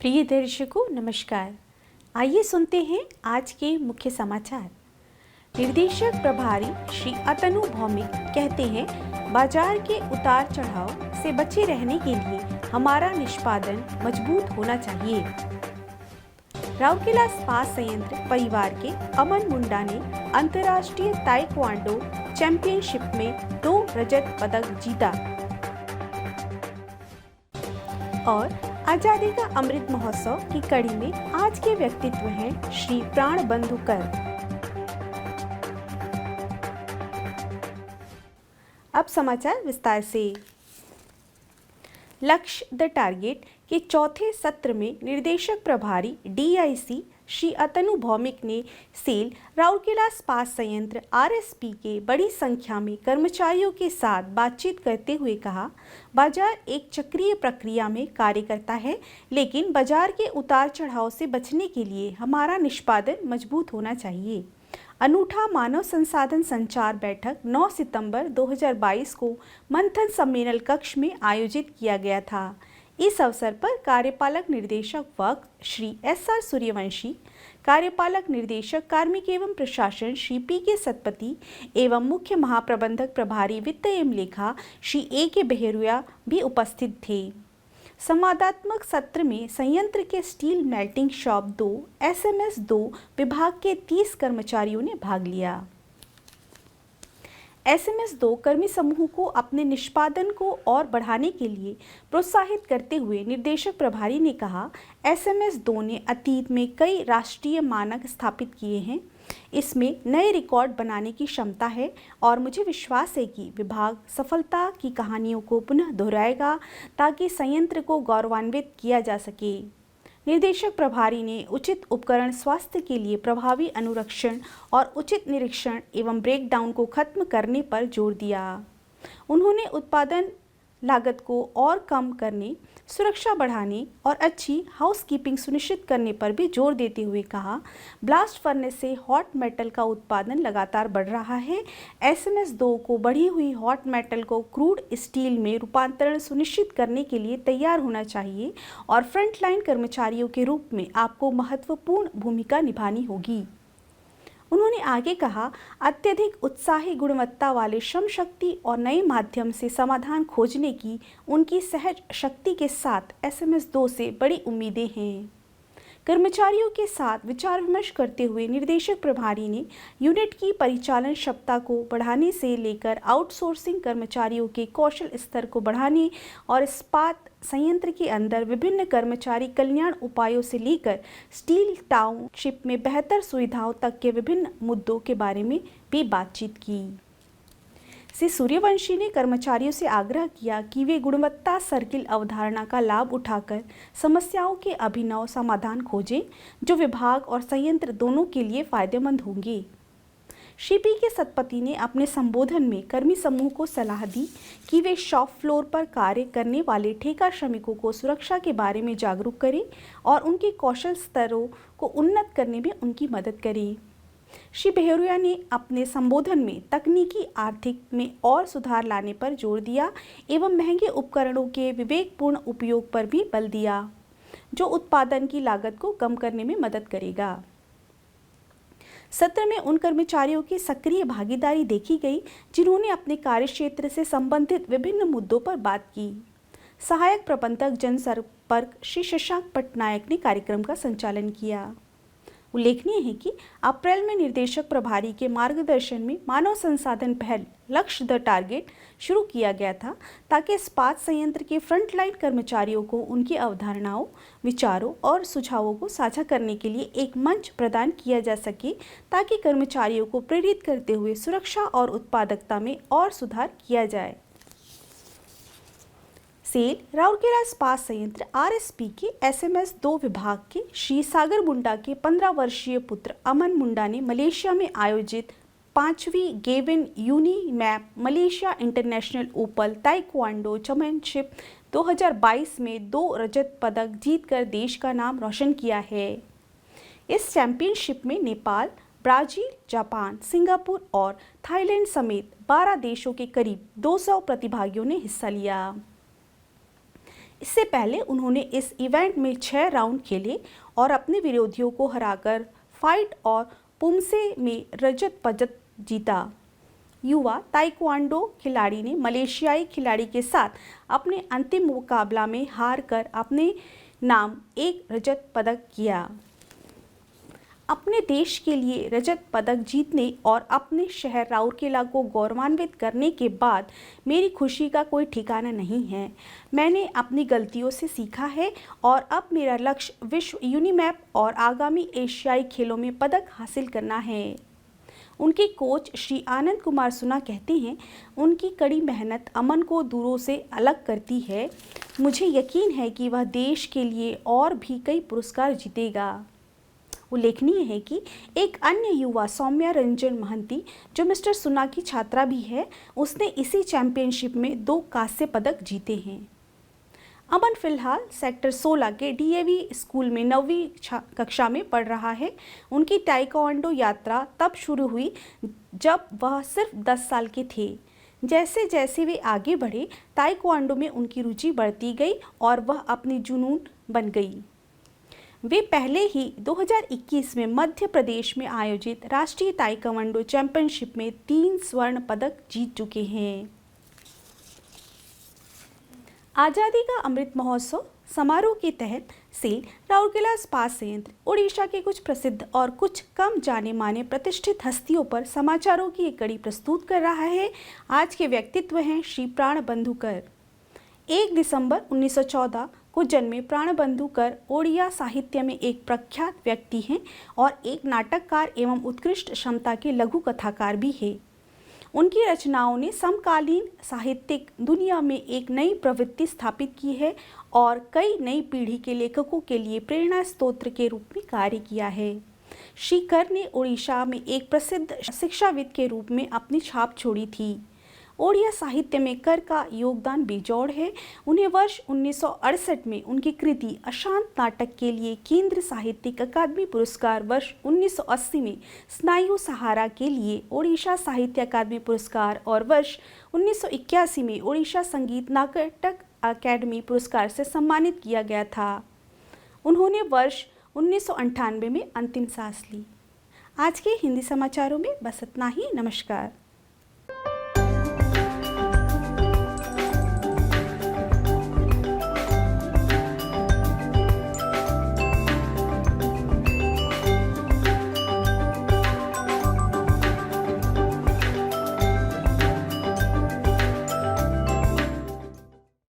प्रिय दर्शकों नमस्कार। आइए सुनते हैं आज के मुख्य समाचार। निर्देशक प्रभारी श्री अतनु भौमिक कहते हैं, बाजार के उतार चढ़ाव से बचे रहने के लिए हमारा निष्पादन मजबूत होना चाहिए। राउरकेला इस्पात संयंत्र परिवार के अमन मुंडा ने अंतर्राष्ट्रीय ताइक्वांडो चैंपियनशिप में 2 रजत पदक जीता। और आजादी का अमृत महोत्सव की कड़ी में आज के व्यक्तित्व हैं श्री प्राणबंधु कर। अब समाचार विस्तार से। लक्ष्य द टारगेट के चौथे सत्र में निर्देशक प्रभारी DIC श्री अतनु भौमिक ने सेल राउरकेला इस्पात संयंत्र RSP के बड़ी संख्या में कर्मचारियों के साथ बातचीत करते हुए कहा, बाजार एक चक्रीय प्रक्रिया में कार्य करता है, लेकिन बाजार के उतार चढ़ाव से बचने के लिए हमारा निष्पादन मजबूत होना चाहिए। अनूठा मानव संसाधन संचार बैठक 9 सितंबर 2022 को मंथन सम्मेलन कक्ष में आयोजित किया गया था। इस अवसर पर कार्यपालक निर्देशक वक्त श्री SR सूर्यवंशी, कार्यपालक निर्देशक कार्मिक एवं प्रशासन श्री PK सतपति एवं मुख्य महाप्रबंधक प्रभारी वित्त एवं लेखा श्री AK बहेरुया भी उपस्थित थे। संवादात्मक सत्र में संयंत्र के स्टील मेल्टिंग शॉप 2 SMS 2 विभाग के 30 कर्मचारियों ने भाग लिया। SMS 2 कर्मी समूह को अपने निष्पादन को और बढ़ाने के लिए प्रोत्साहित करते हुए निर्देशक प्रभारी ने कहा, SMS 2 ने अतीत में कई राष्ट्रीय मानक स्थापित किए हैं। इसमें नए रिकॉर्ड बनाने की क्षमता है और मुझे विश्वास है कि विभाग सफलता की कहानियों को पुनः दोहराएगा ताकि संयंत्र को गौरवान्वित किया जा सके। निर्देशक प्रभारी ने उचित उपकरण स्वास्थ्य के लिए प्रभावी अनुरक्षण और उचित निरीक्षण एवं ब्रेकडाउन को खत्म करने पर जोर दिया। उन्होंने उत्पादन लागत को और कम करने, सुरक्षा बढ़ाने और अच्छी हाउसकीपिंग सुनिश्चित करने पर भी जोर देते हुए कहा, ब्लास्ट फर्नेस से हॉट मेटल का उत्पादन लगातार बढ़ रहा है। SMS 2 को बढ़ी हुई हॉट मेटल को क्रूड स्टील में रूपांतरण सुनिश्चित करने के लिए तैयार होना चाहिए और फ्रंटलाइन कर्मचारियों के रूप में आपको महत्वपूर्ण भूमिका निभानी होगी। उन्होंने आगे कहा, अत्यधिक उत्साही गुणवत्ता वाले श्रम शक्ति और नए माध्यम से समाधान खोजने की उनकी सहज शक्ति के साथ SMS 2 से बड़ी उम्मीदें हैं। कर्मचारियों के साथ विचार विमर्श करते हुए निर्देशक प्रभारी ने यूनिट की परिचालन क्षमता को बढ़ाने से लेकर आउटसोर्सिंग कर्मचारियों के कौशल स्तर को बढ़ाने और इस्पात संयंत्र के अंदर विभिन्न कर्मचारी कल्याण उपायों से लेकर स्टील टाउनशिप में बेहतर सुविधाओं तक के विभिन्न मुद्दों के बारे में भी बातचीत की। श्री सूर्यवंशी ने कर्मचारियों से आग्रह किया कि वे गुणवत्ता सर्किल अवधारणा का लाभ उठाकर समस्याओं के अभिनव समाधान खोजें, जो विभाग और संयंत्र दोनों के लिए फायदेमंद होंगे। श्री PK सतपति ने अपने संबोधन में कर्मी समूह को सलाह दी कि वे शॉप फ्लोर पर कार्य करने वाले ठेका श्रमिकों को सुरक्षा के बारे में जागरूक करें और उनके कौशल स्तरों को उन्नत करने में उनकी मदद करें। श्री बहेरुया ने अपने संबोधन में तकनीकी आर्थिक में और सुधार लाने पर जोर दिया एवं महंगे उपकरणों के विवेकपूर्ण उपयोग पर भी बल दिया, जो उत्पादन की लागत को कम करने में मदद करेगा। सत्र में उन कर्मचारियों की सक्रिय भागीदारी देखी गई जिन्होंने अपने कार्यक्षेत्र से संबंधित विभिन्न मुद्दों पर बात की। सहायक प्रबंधक जनसंपर्क श्री शशांक पटनायक ने कार्यक्रम का संचालन किया। उल्लेखनीय है कि अप्रैल में निर्देशक प्रभारी के मार्गदर्शन में मानव संसाधन पहल लक्ष्य द टारगेट शुरू किया गया था, ताकि इस्पात संयंत्र के फ्रंटलाइन कर्मचारियों को उनकी अवधारणाओं, विचारों और सुझावों को साझा करने के लिए एक मंच प्रदान किया जा सके, ताकि कर्मचारियों को प्रेरित करते हुए सुरक्षा और उत्पादकता में और सुधार किया जाए। सेल राउरकेला इस्पात संयंत्र RSP के SMS 2 विभाग के श्री सागर मुंडा के 15 वर्षीय पुत्र अमन मुंडा ने मलेशिया में आयोजित 5वीं Gavin UniMAP Malaysia international open taekwondo championship 2022 में 2 रजत पदक जीतकर देश का नाम रोशन किया है। इस चैंपियनशिप में नेपाल, ब्राजील, जापान, सिंगापुर और थाईलैंड समेत 12 देशों के करीब 200 प्रतिभागियों ने हिस्सा लिया। इससे पहले उन्होंने इस इवेंट में 6 राउंड खेले और अपने विरोधियों को हराकर फाइट और पुमसे में रजत पदक जीता। युवा ताइक्वांडो खिलाड़ी ने मलेशियाई खिलाड़ी के साथ अपने अंतिम मुकाबला में हार कर अपने नाम एक रजत पदक किया। अपने देश के लिए रजत पदक जीतने और अपने शहर राउरकेला को गौरवान्वित करने के बाद मेरी खुशी का कोई ठिकाना नहीं है। मैंने अपनी गलतियों से सीखा है और अब मेरा लक्ष्य विश्व यूनिमैप और आगामी एशियाई खेलों में पदक हासिल करना है। उनके कोच श्री आनंद कुमार सुना कहते हैं, उनकी कड़ी मेहनत अमन को दूरों से अलग करती है। मुझे यकीन है कि वह देश के लिए और भी कई पुरस्कार जीतेगा। उल्लेखनीय है कि एक अन्य युवा सौम्या रंजन महंती, जो मिस्टर सुना की छात्रा भी है, उसने इसी चैंपियनशिप में 2 कांस्य पदक जीते हैं। अमन फिलहाल सेक्टर 16 के डीएवी स्कूल में 9वीं कक्षा में पढ़ रहा है। उनकी ताइक्वांडो यात्रा तब शुरू हुई जब वह सिर्फ 10 साल के थे। जैसे जैसे वे आगे बढ़े, ताइक्वांडो में उनकी रुचि बढ़ती गई और वह अपनी जुनून बन गई। वे पहले ही 2021 में मध्य प्रदेश में आयोजित राष्ट्रीय ताइक्वांडो चैंपियनशिप में 3 स्वर्ण पदक जीत चुके हैं। आज़ादी का अमृत महोत्सव समारोह के तहत सेल राउरकेला इस्पात संयंत्र ओडिशा के कुछ प्रसिद्ध और कुछ कम जाने माने प्रतिष्ठित हस्तियों पर समाचारों की एक कड़ी प्रस्तुत कर रहा है। आज के व्यक्तित्व हैं श्री प्राणबंधु कर। 1 दिसंबर 1914 को जन्मे प्राणबंधु कर ओडिया साहित्य में एक प्रख्यात व्यक्ति हैं और एक नाटककार एवं उत्कृष्ट क्षमता के लघु कथाकार भी हैं। उनकी रचनाओं ने समकालीन साहित्यिक दुनिया में एक नई प्रवृत्ति स्थापित की है और कई नई पीढ़ी के लेखकों के लिए प्रेरणा स्रोत के रूप में कार्य किया है। श्री कर ने ओडिशा में एक प्रसिद्ध शिक्षाविद के रूप में अपनी छाप छोड़ी थी। ओडिया साहित्य में कर का योगदान बेजोड़ है। उन्हें वर्ष 1968 में उनकी कृति अशांत नाटक के लिए केंद्र साहित्यिक अकादमी पुरस्कार, वर्ष 1980 में स्नायु सहारा के लिए ओडिशा साहित्य अकादमी पुरस्कार और वर्ष 1981 में ओडिशा संगीत नाटक अकादमी पुरस्कार से सम्मानित किया गया था। उन्होंने वर्ष 1998 में अंतिम सांस ली। आज के हिंदी समाचारों में बस इतना ही। नमस्कार।